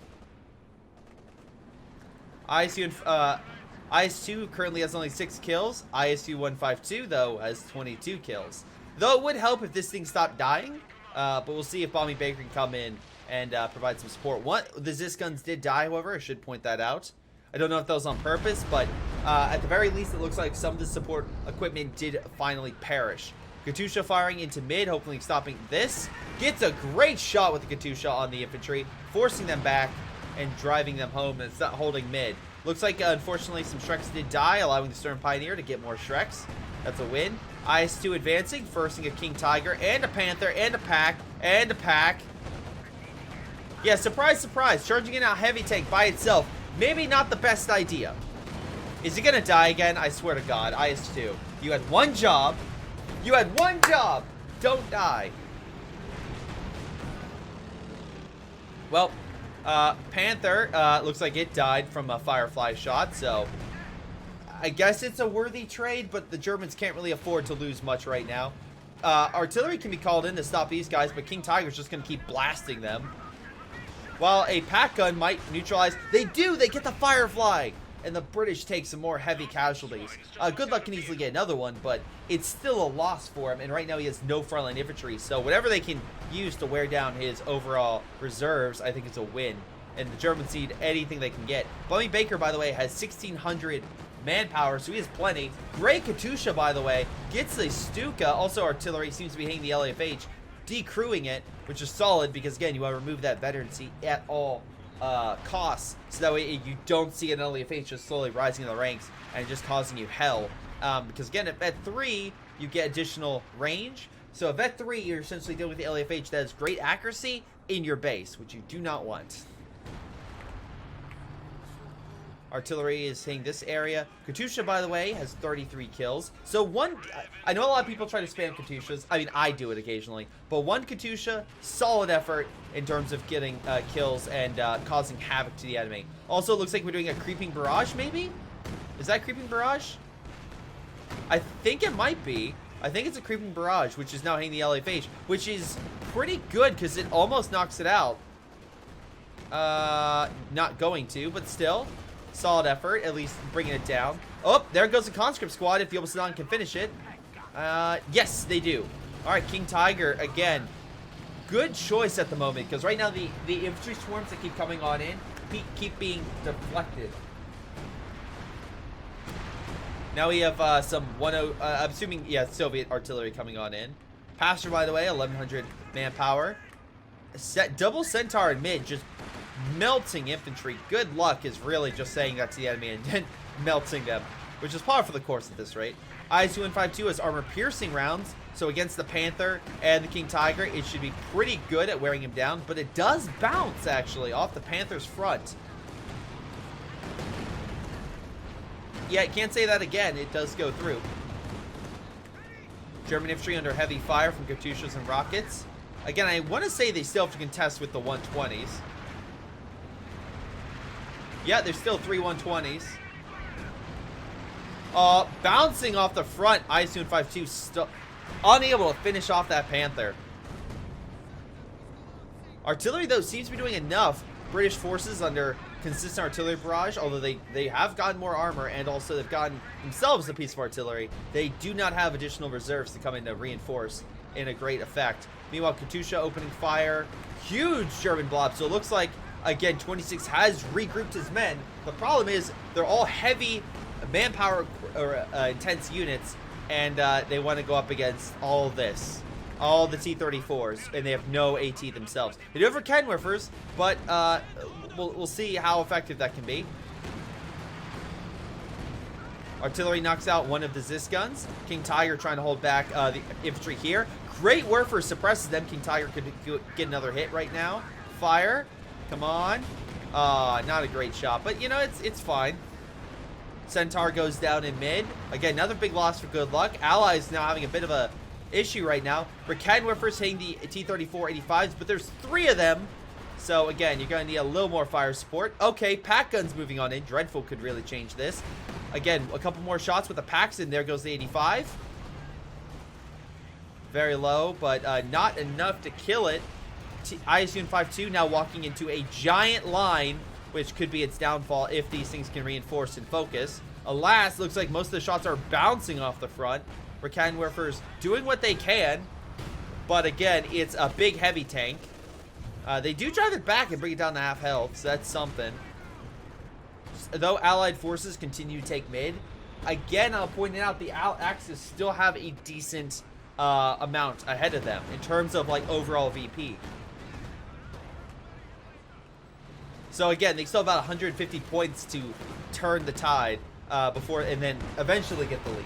IS-2 currently has only 6 kills. IS-2-152, though, has 22 kills. Though it would help if this thing stopped dying, but we'll see if Bombing Baker can come in and provide some support. The Zis guns did die, however. I should point that out. I don't know if that was on purpose, but at the very least, it looks like some of the support equipment did finally perish. Katusha firing into mid, hopefully stopping this. Gets a great shot with the Katusha on the infantry, forcing them back and driving them home, and it's not holding mid. Looks like, unfortunately, some Shreks did die, allowing the Stern Pioneer to get more Shreks. That's a win. IS-2 advancing, forcing a King Tiger, and a Panther, and a Pack, and a Pack. Yeah, surprise, surprise. Charging in a heavy tank by itself. Maybe not the best idea. Is he gonna die again? I swear to God. IS-2. You had one job. You had one job. Don't die. Well, Panther, looks like it died from a Firefly shot, so I guess it's a worthy trade, but the Germans can't really afford to lose much right now. Artillery can be called in to stop these guys, but King Tiger's just gonna keep blasting them. While a pack gun might neutralize, they get the Firefly! And the British take some more heavy casualties. Good Luck can easily get another one, but it's still a loss for him, and right now he has no frontline infantry, so whatever they can use to wear down his overall reserves, I think it's a win. And the Germans need anything they can get. Bombing Baker, by the way, has 1,600 manpower, so he has plenty. Great Katusha, by the way, gets the Stuka. Also, artillery seems to be hitting the LFH, decrewing it, which is solid because, again, you want to remove that veterancy at all costs, so that way you don't see an LFH just slowly rising in the ranks and just causing you hell. Because, again, at Vet 3, you get additional range. So at Vet 3, you're essentially dealing with the LFH that has great accuracy in your base, which you do not want. Artillery is hitting this area. Katusha, by the way, has 33 kills. So I know a lot of people try to spam Katushas. I mean, I do it occasionally. But one Katusha, solid effort in terms of getting kills and causing havoc to the enemy. Also, it looks like we're doing a Creeping Barrage, maybe? Is that Creeping Barrage? I think it might be. I think it's a Creeping Barrage, which is now hitting the LFH, which is pretty good because it almost knocks it out. Not going to, but still. Solid effort, at least bringing it down. Oh, there goes the conscript squad if the Obsidian can finish it. Yes, they do. All right, King Tiger, again. Good choice at the moment, because right now the infantry swarms that keep coming on in keep being deflected. Now we have some I'm assuming, yeah, Soviet artillery coming on in. Pastor, by the way, 1,100 manpower. Double Centaur in mid, just melting infantry. Good Luck is really just saying that to the enemy and then melting them, which is par for the course at this rate. IS-2-152 has armor-piercing rounds, so against the Panther and the King Tiger, it should be pretty good at wearing him down, but it does bounce, actually, off the Panther's front. Yeah, I can't say that again. It does go through. German infantry under heavy fire from Katyushas and rockets. Again, I want to say they still have to contest with the 120s. Yeah, there's still 3 120s. Bouncing off the front, IS-2-152 unable to finish off that Panther. Artillery, though, seems to be doing enough. British forces under consistent artillery barrage, although they have gotten more armor and also they've gotten themselves a piece of artillery. They do not have additional reserves to come in to reinforce in a great effect. Meanwhile, Katusha opening fire. Huge German blob. So it looks like, again, 26 has regrouped his men. The problem is they're all heavy manpower or intense units, and they want to go up against all this. All the T-34s, and they have no AT themselves. They do have Kenwerfers, but we'll see how effective that can be. Artillery knocks out one of the Zis guns. King Tiger trying to hold back the infantry here. Great Werfer suppresses them. King Tiger could get another hit right now. Fire. Come on. Not a great shot, but you know, it's fine. Centaur goes down in mid. Again, another big loss for Good Luck. Allies now having a bit of a issue right now. Kenwerfers hitting the T-34-85s, but there's 3 of them. So again, you're going to need a little more fire support. Okay, pack guns moving on in. Dreadful could really change this. Again, a couple more shots with the packs, and there goes the 85. Very low, but not enough to kill it. ISU 5-2 now walking into a giant line, which could be its downfall if these things can reinforce and focus. Alas, looks like most of the shots are bouncing off the front. Canwerfer's doing what they can, but again, it's a big heavy tank. They do drive it back and bring it down to half health, so that's something. Though Allied forces continue to take mid, again, I'll point out the Axis still have a decent amount ahead of them in terms of like overall VP. So again, they still have about 150 points to turn the tide before, and then eventually get the lead.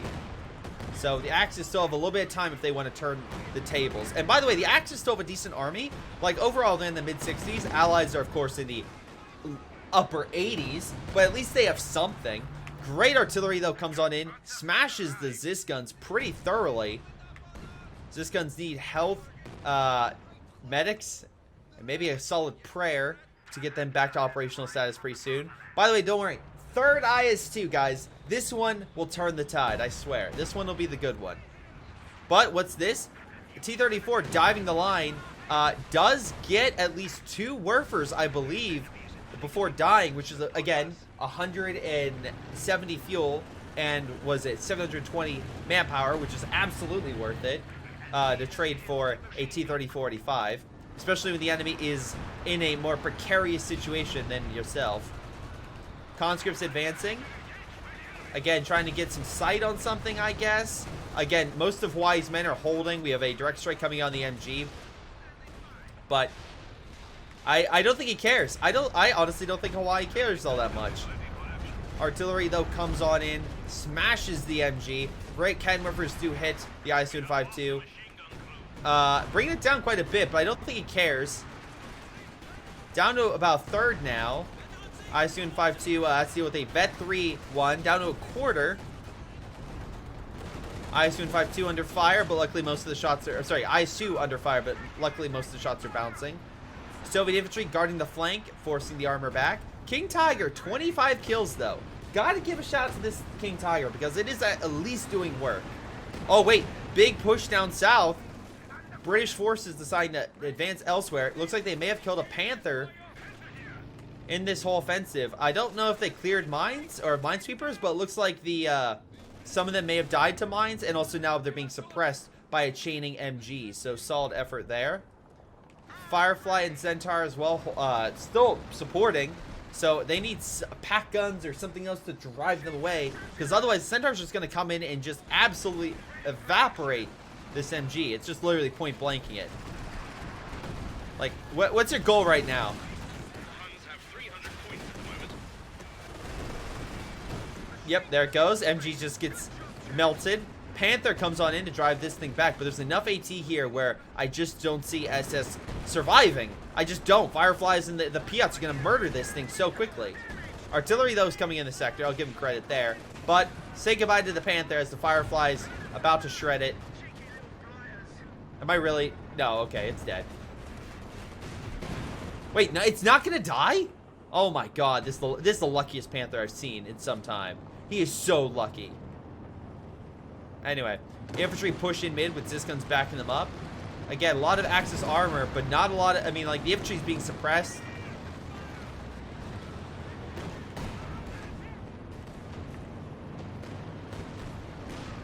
So the Axis still have a little bit of time if they want to turn the tables. And by the way, the Axis still have a decent army. Like overall, they're in the mid-60s. Allies are, of course, in the upper 80s, but at least they have something. Great artillery, though, comes on in, smashes the Zis guns pretty thoroughly. Zis guns need health, medics, and maybe a solid prayer to get them back to operational status pretty soon. By the way, don't worry. Third IS-2, guys. This one will turn the tide, I swear. This one will be the good one. But what's this? T-34 diving the line does get at least 2 Werfers, I believe, before dying, which is, again, 170 fuel and, was it, 720 manpower, which is absolutely worth it to trade for a T-34-85, especially when the enemy is in a more precarious situation than yourself. Conscripts advancing. Again, trying to get some sight on something, I guess. Again, most of Hawaii's men are holding. We have a direct strike coming on the MG. But I don't think he cares. I honestly don't think Hawaii cares all that much. Artillery, though, comes on in, smashes the MG. Great Canwerfers do hit the ISU 5-2. Bringing it down quite a bit, but I don't think he cares. Down to about third now. ISU 5-2, let's deal with a Vet 3-1, down to a quarter. ISU 5-2 under fire, but luckily most of the shots are, sorry, ISU under fire, but luckily most of the shots are bouncing. Soviet infantry guarding the flank, forcing the armor back. King Tiger, 25 kills though. Gotta give a shout out to this King Tiger because it is at least doing work. Oh wait, big push down south. British forces deciding to advance elsewhere. It looks like they may have killed a Panther in this whole offensive. I don't know if they cleared mines or minesweepers, but it looks like the some of them may have died to mines, and also now they're being suppressed by a chaining MG. So solid effort there. Firefly and Centaur as well, still supporting. So they need pack guns or something else to drive them away, because otherwise Centaur's just going to come in and just absolutely evaporate this MG. It's just literally point blanking it. Like, what's your goal right now? Yep, there it goes. MG just gets melted. Panther comes on in to drive this thing back, but there's enough AT here where I just don't see SS surviving. I just don't. Fireflies and the Piats are going to murder this thing so quickly. Artillery, though, is coming in the sector. I'll give him credit there. But say goodbye to the Panther as the Firefly's about to shred it. Am I really? No, okay, it's dead. Wait, no, it's not going to die? Oh my god, this is the luckiest Panther I've seen in some time. He is so lucky. Anyway, infantry push in mid with Zis guns backing them up. Again, a lot of Axis armor, but not a lot of, I mean, like, the infantry's being suppressed.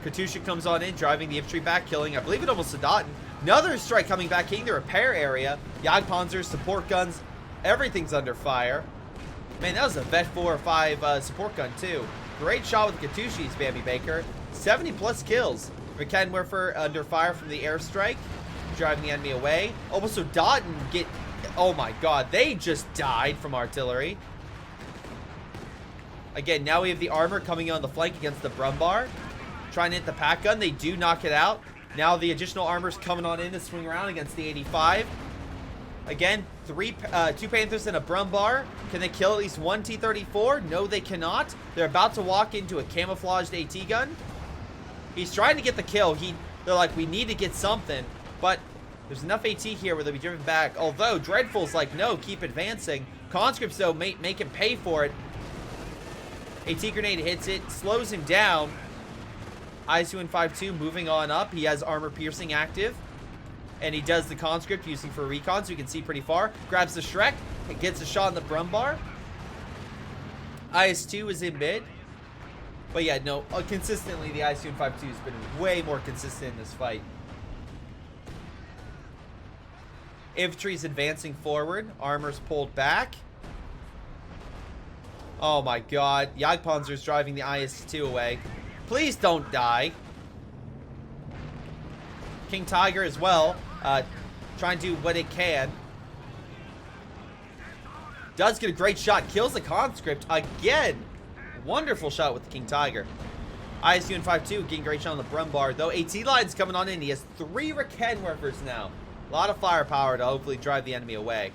Katusha comes on in, driving the infantry back, killing, I believe it almost Sadat. Another strike coming back, hitting the repair area. Jagdpanzers, support guns, everything's under fire. Man, that was a Vet 4 or 5 support gun, too. Great shot with the Katushis, Bambi Baker. 70+ kills. Canwerfer under fire from the airstrike, driving the enemy away. Also, Dotton get... Oh my god, they just died from artillery. Again, now we have the armor coming on the flank against the Brumbar. Trying to hit the pack gun. They do knock it out. Now the additional armor's coming on in to swing around against the 85. Again, 2 Panthers and a Brumbar. Can they kill at least 1 T-34? No, they cannot. They're about to walk into a camouflaged AT gun. He's trying to get the kill. They're like, we need to get something. But There's enough AT here where they'll be driven back. Although, Dreadful's like, no, keep advancing. Conscripts, though, make him pay for it. AT grenade hits it, slows him down. IS-2 moving on up. He has armor piercing active. And he does the conscript using for recon, so you can see pretty far. Grabs the Shrek. Gets a shot in the Brumbar. IS-2 is in mid. But yeah, no, consistently the IS-2 has been way more consistent in this fight. Infantry's advancing forward. Armor's pulled back. Oh my god. Jagdpanzer's driving the IS-2 away. Please don't die. King Tiger as well. Trying to do what it can. Does get a great shot. Kills the conscript again. Wonderful shot with the King Tiger. IS-2 getting great shot on the Brumbar. Though AT line's coming on in. He has 3 Rakenwerfers now. A lot of firepower to hopefully drive the enemy away.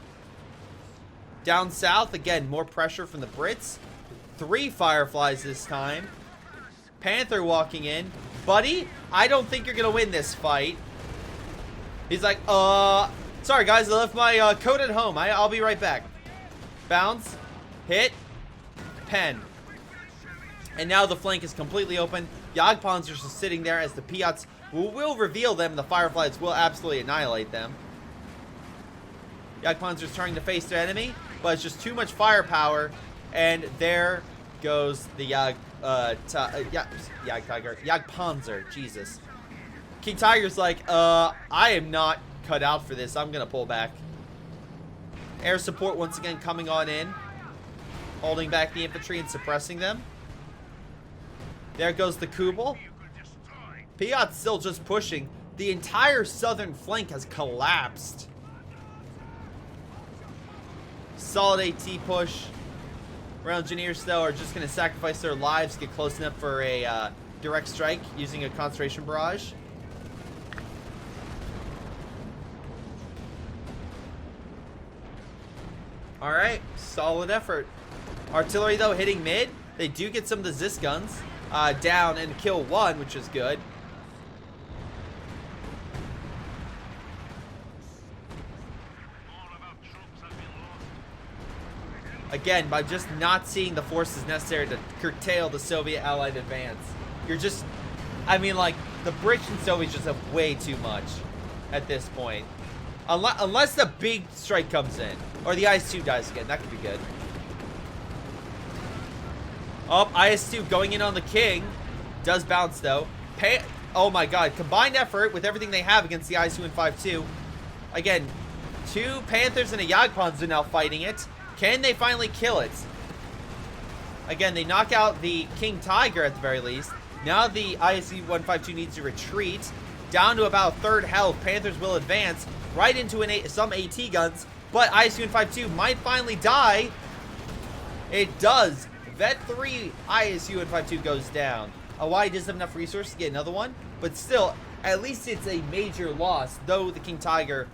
Down south, again, more pressure from the Brits. 3 Fireflies this time. Panther walking in. Buddy, I don't think you're going to win this fight. He's like, sorry guys, I left my coat at home. I'll be right back. Bounce. Hit. Pen. And now the flank is completely open. Jagdpanzer's just sitting there as the Piats will reveal them. The Fireflies will absolutely annihilate them. Jagdpanzer's trying to face their enemy, but it's just too much firepower. And there goes the Jagdpanzer. Jesus. King Tiger's like, I am not cut out for this. I'm going to pull back. Air support once again coming on in. Holding back the infantry and suppressing them. There goes the Kubel. Piat's still just pushing. The entire southern flank has collapsed. Solid AT push. Round engineers, though, are just going to sacrifice their lives, get close enough for a direct strike using a concentration barrage. Alright, solid effort. Artillery, though, hitting mid. They do get some of the Zis guns down and kill 1, which is good. Again, by just not seeing the forces necessary to curtail the Soviet Allied advance. You're just, I mean, like, the British and Soviets just have way too much at this point. Unless the big strike comes in. Or the IS-2 dies again. That could be good. Oh, IS-2 going in on the King. Does bounce, though. Oh, my God. Combined effort with everything they have against the IS-2 and 5-2. Again, 2 Panthers and a Jagdpanzer now fighting it. Can they finally kill it? Again, they knock out the King Tiger at the very least. Now the IS-152 needs to retreat. Down to about 3rd health. Panthers will advance right into some AT guns. But IS-152 might finally die. It does. Vet 3 IS-152 goes down. Hawaii doesn't have enough resources to get another one. But still, at least it's a major loss. Though the King Tiger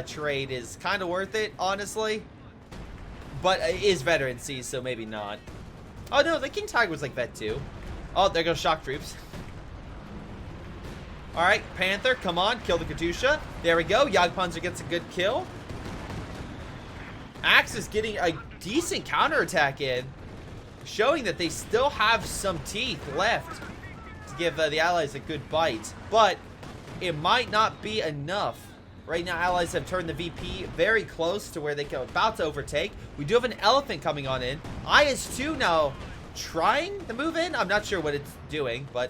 trade is kind of worth it, honestly. But it is veteran C, so maybe not. Oh, no, the King Tiger was like Vet 2. Oh, there goes shock troops. Alright, Panther, come on, kill the Katusha. There we go, Jagdpanzer gets a good kill. Axis getting a decent counterattack in. Showing that they still have some teeth left to give the Allies a good bite. But it might not be enough. Right now, Allies have turned the VP very close to where they are about to overtake. We do have an Elephant coming on in. IS-2 now trying to move in. I'm not sure what it's doing, but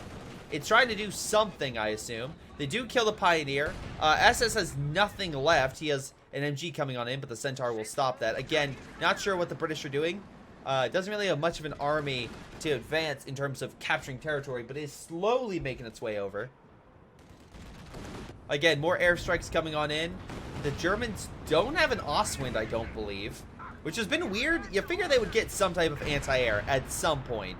it's trying to do something, I assume. They do kill the Pioneer. SS has nothing left. He has an MG coming on in, but the Centaur will stop that. Again, not sure what the British are doing. Doesn't really have much of an army to advance in terms of capturing territory, but is slowly making its way over. Again, more airstrikes coming on in. The Germans don't have an Ostwind, I don't believe. Which has been weird. You figure they would get some type of anti-air at some point.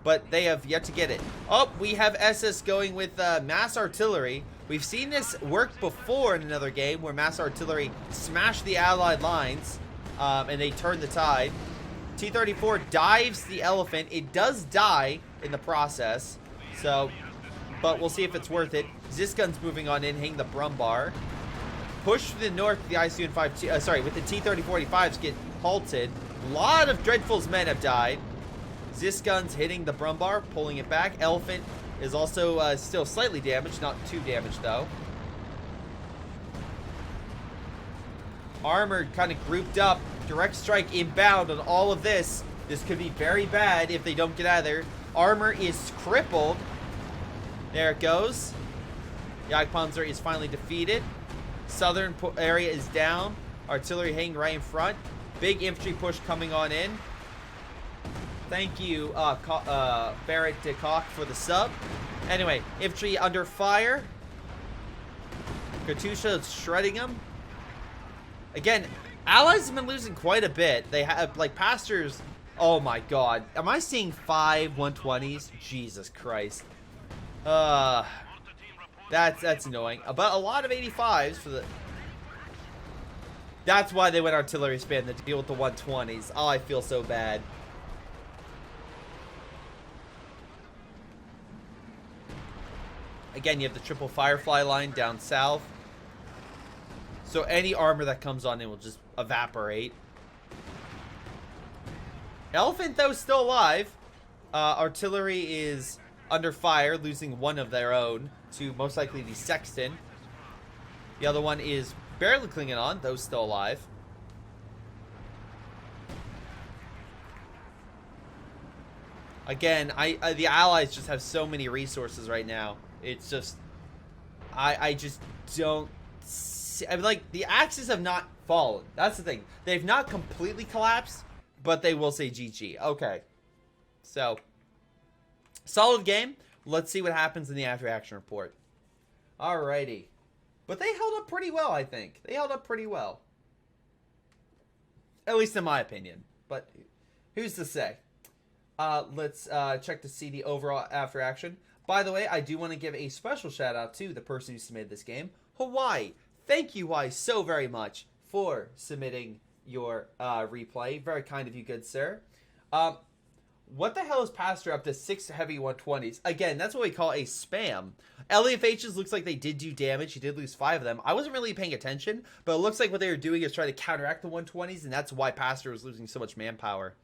But they have yet to get it. Oh, we have SS going with mass artillery. We've seen this work before in another game where mass artillery smashed the Allied lines. And they turned the tide. T-34 dives the Elephant. It does die in the process. So... but we'll see if it's worth it. Zisgun's moving on in, hitting the Brumbar. push to the north, the ICU-5, sorry, with the T-3045s get halted. A lot of Dreadful's men have died. Zisgun's hitting the Brumbar, pulling it back. Elephant is also still slightly damaged, not too damaged though. Armored kind of grouped up. Direct strike inbound on all of this. This could be very bad if they don't get out of there. Armor is crippled. There it goes. Jagdpanzer is finally defeated. Southern area is down. Artillery hanging right in front. Big infantry push coming on in. Thank you, Barrett de Koch, for the sub. Anyway, infantry under fire. Katusha is shredding them. Again, allies have been losing quite a bit. They have, like, pastors. Oh my god. Am I seeing 5 120s? Jesus Christ. That's annoying. But a lot of 85s for the... That's why they went artillery span to deal with the 120s. Oh, I feel so bad. Again, you have the triple Firefly line down south. So any armor that comes on in will just evaporate. Elephant, though, still alive. Artillery is under fire, losing one of their own to most likely the Sexton. The other one is barely clinging on, though still alive. Again, the Allies just have so many resources right now. It's just, I just don't see, I mean, like, the Axis have not fallen. That's the thing. They've not completely collapsed, but they will say GG. Okay. So, solid game. Let's see what happens in the after action report. Alrighty. But they held up pretty well, I think. They held up pretty well. At least in my opinion. But who's to say? Let's check to see the overall after action. By the way, I do want to give a special shout out to the person who submitted this game, Hawaii. Thank you, Hawaii, so very much for submitting your replay. Very kind of you, good sir. What the hell is Pastor up to 6 heavy 120s? Again, that's what we call a spam. LEFHs looks like they did do damage. He did lose 5 of them. I wasn't really paying attention, but it looks like what they were doing is trying to counteract the 120s, and that's why Pastor was losing so much manpower.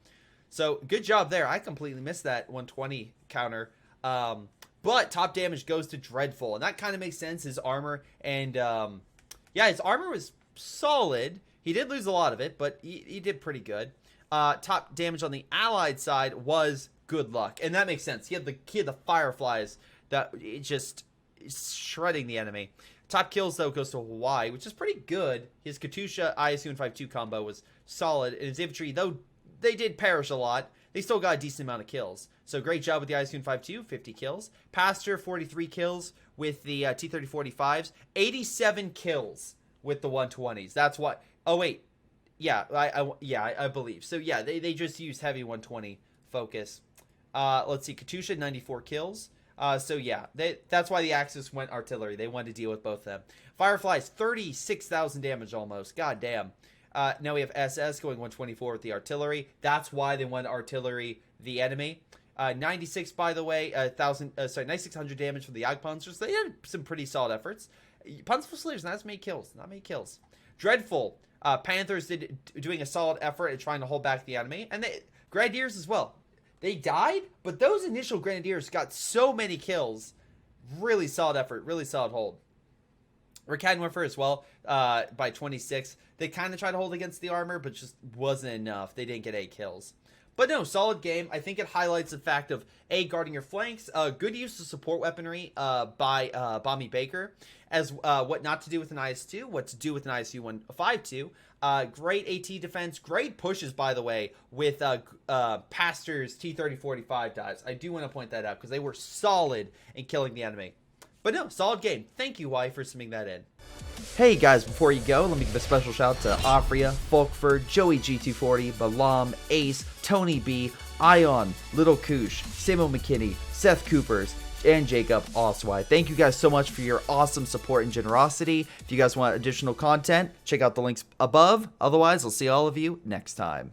So, good job there. I completely missed that 120 counter. But top damage goes to Dreadful, and that kind of makes sense. His armor and, yeah, his armor was solid. He did lose a lot of it, but he did pretty good. Top damage on the Allied side was good luck, and that makes sense. He had the Fireflies that just shredding the enemy. Top kills, though, goes to Hawaii, which is pretty good. His Katusha ISU and 5-2 combo was solid, and his infantry, though they did perish a lot, they still got a decent amount of kills. So great job with the ISU and 5-2, 50 kills. Pastor, 43 kills with the T-3045s, 87 kills with the 120s. That's what... Oh, wait. Yeah, I believe. So, yeah, they just used heavy 120 focus. Let's see, Katusha, 94 kills. So, yeah, that's why the Axis went artillery. They wanted to deal with both of them. Fireflies, 36,000 damage almost. God damn. Now we have SS going 124 with the artillery. That's why they went artillery the enemy. 96, by the way, 9,600 damage from the Jagdpanzers. They had some pretty solid efforts. Panzerfußleers, not as many kills. Not many kills. Dreadful. Panthers doing a solid effort at trying to hold back the enemy. And Grenadiers as well. They died, but those initial Grenadiers got so many kills. Really solid effort. Really solid hold. Rakadwerfer as well, by 26. They kind of tried to hold against the armor, but just wasn't enough. They didn't get 8 kills. But no, solid game. I think it highlights the fact of, A, guarding your flanks, good use of support weaponry by Bomby Baker, as what not to do with an IS-2, what to do with an ISU-152. Great AT defense, great pushes, by the way, with Pastor's T-3045 dives. I do want to point that out, because they were solid in killing the enemy. But no, solid game. Thank you, Y, for submitting that in. Hey guys, before you go, let me give a special shout out to Aphyria, Folkvard, Joey G240, Balam, Ace, Tony B, Ion, Little Koosh, Samuel McKinney, Seth Coopers, and Jacob Oswai. Thank you guys so much for your awesome support and generosity. If you guys want additional content, check out the links above. Otherwise, I'll see all of you next time.